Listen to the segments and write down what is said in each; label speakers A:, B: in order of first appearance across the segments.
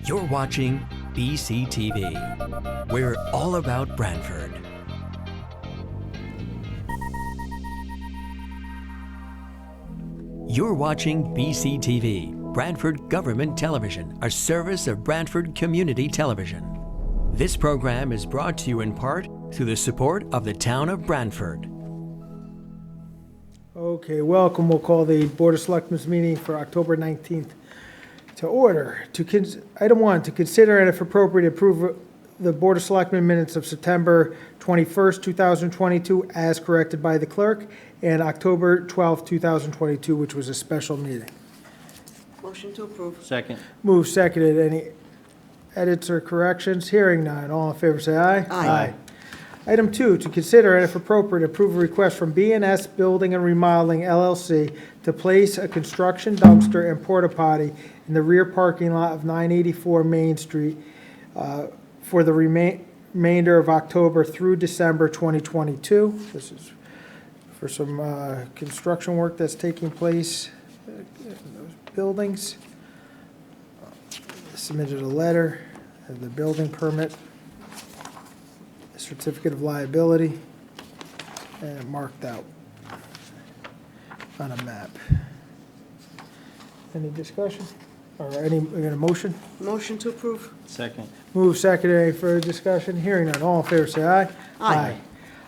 A: You're watching BCTV. We're all about Branford. You're watching BCTV, Branford Government Television, a service of Branford Community Television. This program is brought to you in part through the support of the town of Branford.
B: Okay, welcome. We'll call the Board of Selectmen's meeting for October 19th to order. Item 1, to consider and if appropriate approve the Board of Selectmen minutes of September 21st, 2022 as corrected by the clerk, and October 12th, 2022, which was a special meeting.
C: Motion to approve.
D: Second.
B: Move seconded. Any edits or corrections? Hearing none. All in favor say aye.
C: Aye.
B: Item 2, to consider and if appropriate approve a request from B&S Building and Remodeling LLC to place a construction dumpster and porta potty in the rear parking lot of 984 Main Street for the remainder of October through December 2022. This is for some construction work that's taking place in those buildings. Submitted a letter of the building permit, certificate of liability, and marked out on a map. Any discussion? Or we got a motion?
C: Motion to approve.
D: Second.
B: Move second. Any further discussion? Hearing none. All in favor say aye.
C: Aye.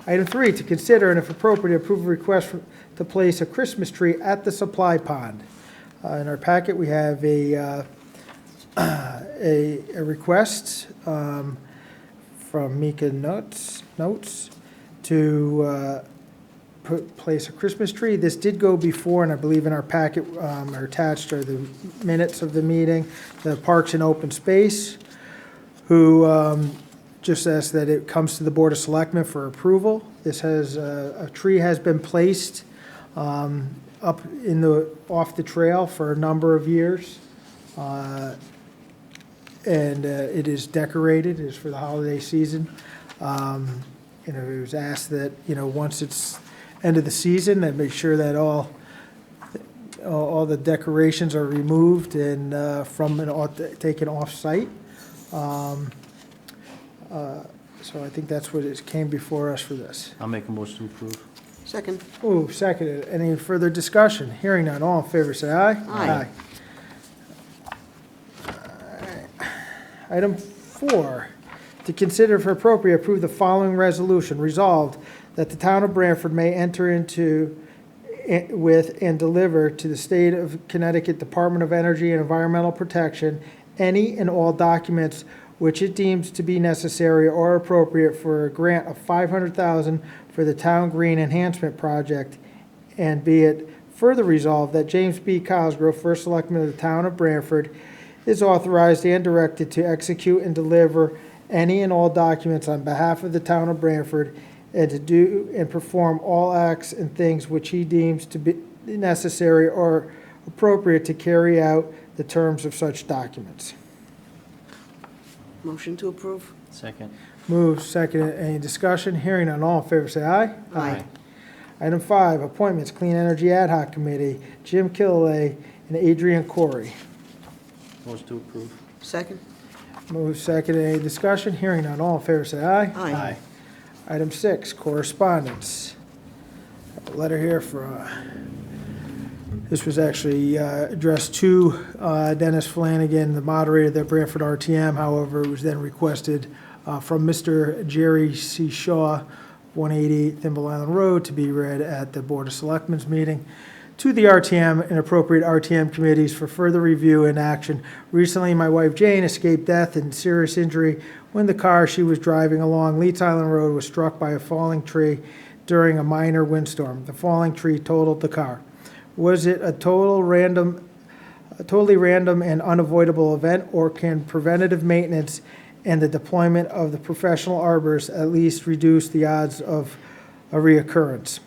B: Item 3, to consider and if appropriate approve a request to place a Christmas tree at the supply pond. In our packet, we have a request from Mika Notes to place a Christmas tree. This did go before, and I believe in our packet are attached are the minutes of the meeting. The Parks and Open Space, who just asked that it comes to the Board of Selectmen for approval. This has a tree has been placed up off the trail for a number of years. And it is decorated. It is for the holiday season. It was asked that, once it's end of the season, that make sure that all the decorations are removed and taken off site. So I think that's what it came before us for this.
D: I'll make a motion to approve.
C: Second.
B: Ooh, seconded. Any further discussion? Hearing none. All in favor, say aye.
C: Aye.
B: Item 4, to consider for appropriate approve the following resolution. Resolved that the town of Branford may enter into with and deliver to the State of Connecticut Department of Energy and Environmental Protection any and all documents which it deems to be necessary or appropriate for a grant of $500,000 for the Town Green Enhancement Project, and be it further resolved that James B. Cosgrove, First Selectman of the town of Branford, is authorized and directed to execute and deliver any and all documents on behalf of the town of Branford, and to do and perform all acts and things which he deems to be necessary or appropriate to carry out the terms of such documents.
C: Motion to approve.
D: Second.
B: Move second. Any discussion? Hearing none. All in favor say aye.
C: Aye.
B: Item 5, appointments, Clean Energy Ad Hoc Committee, Jim Killalay and Adrian Corey.
D: Motion to approve.
C: Second.
B: Move second. Any discussion? Hearing none. All in favor say aye.
C: Aye.
B: Item 6, correspondence. I have a letter here for, this was actually addressed to Dennis Flanagan, the moderator of the Branford RTM. However, it was then requested from Mr. Jerry C. Shaw, 188 Thimble Island Road, to be read at the Board of Selectmen's meeting to the RTM and appropriate RTM committees for further review and action. Recently, my wife Jane escaped death and serious injury when the car she was driving along Leeds Island Road was struck by a falling tree during a minor windstorm. The falling tree totaled the car. Was it a totally random and unavoidable event, or can preventative maintenance and the deployment of the professional arborists at least reduce the odds of a reoccurrence?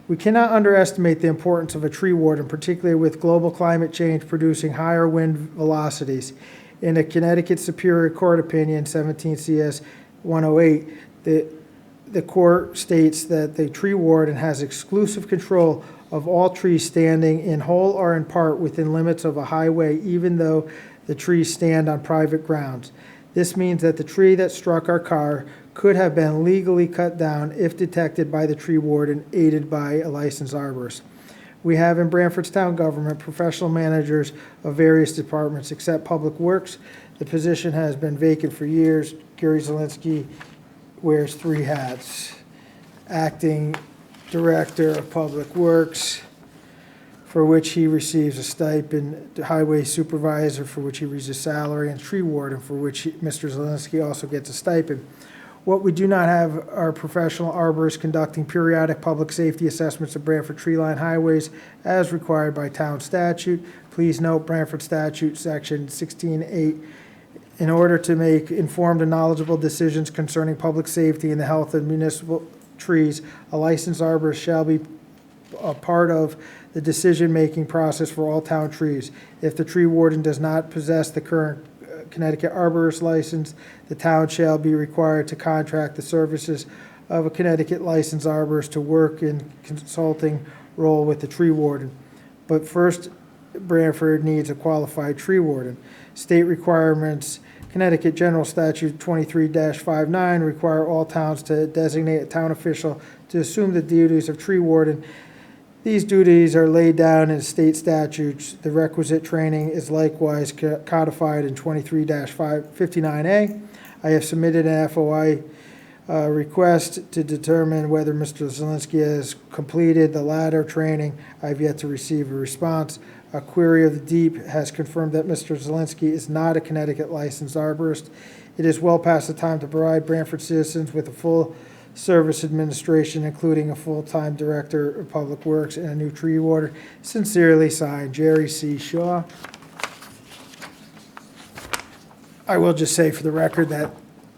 B: We cannot underestimate the importance of a tree warden, particularly with global climate change producing higher wind velocities. In a Connecticut Superior Court opinion, 17 CS 108, the court states that the tree warden has exclusive control of all trees standing in whole or in part within limits of a highway, even though the trees stand on private grounds. This means that the tree that struck our car could have been legally cut down if detected by the tree warden, aided by a licensed arborist. We have in Branford's town government professional managers of various departments except Public Works. The position has been vacant for years. Gary Zelinski wears 3 hats. Acting Director of Public Works, for which he receives a stipend, the Highway Supervisor, for which he receives a salary, and Tree Warden, for which Mr. Zelinski also gets a stipend. What we do not have are professional arborists conducting periodic public safety assessments of Branford tree line highways as required by town statute. Please note Branford statute section 16:8. In order to make informed and knowledgeable decisions concerning public safety and the health of municipal trees, a licensed arborist shall be a part of the decision-making process for all town trees. If the tree warden does not possess the current Connecticut arborist license, the town shall be required to contract the services of a Connecticut licensed arborist to work in consulting role with the tree warden. But first, Branford needs a qualified tree warden. State requirements, Connecticut General Statute 23-59 require all towns to designate a town official to assume the duties of tree warden. These duties are laid down in state statutes. The requisite training is likewise codified in 23-59A. I have submitted an FOI request to determine whether Mr. Zelinski has completed the latter training. I have yet to receive a response. A query of the deep has confirmed that Mr. Zelinski is not a Connecticut licensed arborist. It is well past the time to provide Branford citizens with a full service administration, including a full-time director of public works and a new tree warden. Sincerely signed, Jerry C. Shaw. I will just say for the record that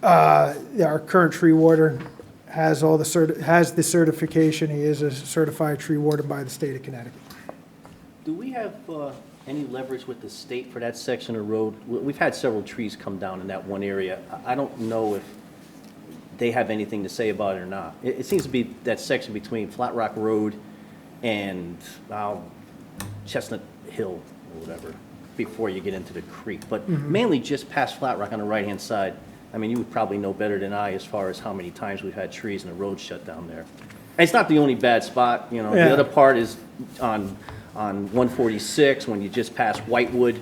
B: our current tree warden has all the has the certification. He is a certified tree warden by the state of Connecticut.
E: Do we have any leverage with the state for that section of road? We've had several trees come down in that one area. I don't know if they have anything to say about it or not. It seems to be that section between Flat Rock Road and Chestnut Hill or whatever, before you get into the creek. But mainly just past Flat Rock on the right-hand side. I mean, you would probably know better than I as far as how many times we've had trees and the road shut down there. And it's not the only bad spot, you know.
B: Yeah.
E: The other part is on 146 when you just pass Whitewood.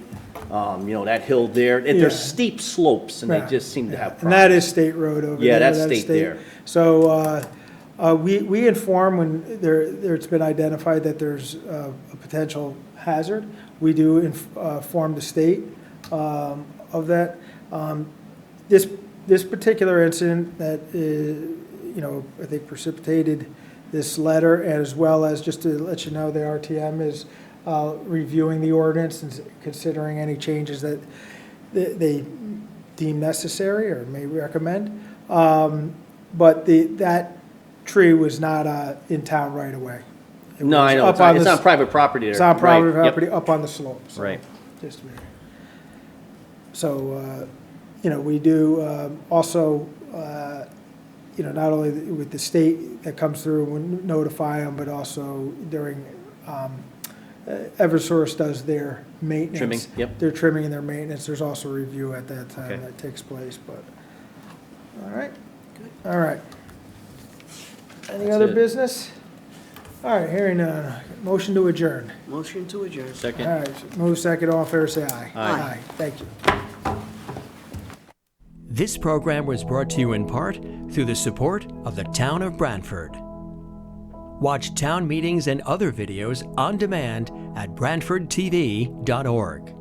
E: You know, that hill there. There's steep slopes, and they just seem to have problems.
B: And that is state road over there.
E: Yeah, that's state there.
B: So we inform when it's been identified that there's a potential hazard. We do inform the state of that. This particular incident that you know, I think precipitated this letter, as well as, just to let you know, the RTM is reviewing the ordinance and considering any changes that they deem necessary or may recommend. But that tree was not in town right away.
E: No, I know. It's not private property there.
B: It's on private
E: Right.
B: property up on the slope. So
E: Right.
B: Just to be. So, you know, we do also, you know, not only with the state that comes through, we notify them, but also during, Eversource does their maintenance.
E: Trimming, yep.
B: Their trimming and their maintenance. There's also a review at that time
E: Okay.
B: that takes place, but, all right. All right. Any
E: That's
B: other
E: it.
B: business? All right, hearing none. Motion to adjourn.
C: Motion to adjourn.
E: Second.
B: All right, move second, all fair, say aye.
E: Aye.
B: Thank you.
A: This program was brought to you in part through the support of the Town of Branford. Watch town meetings and other videos on demand at BranfordTV.org.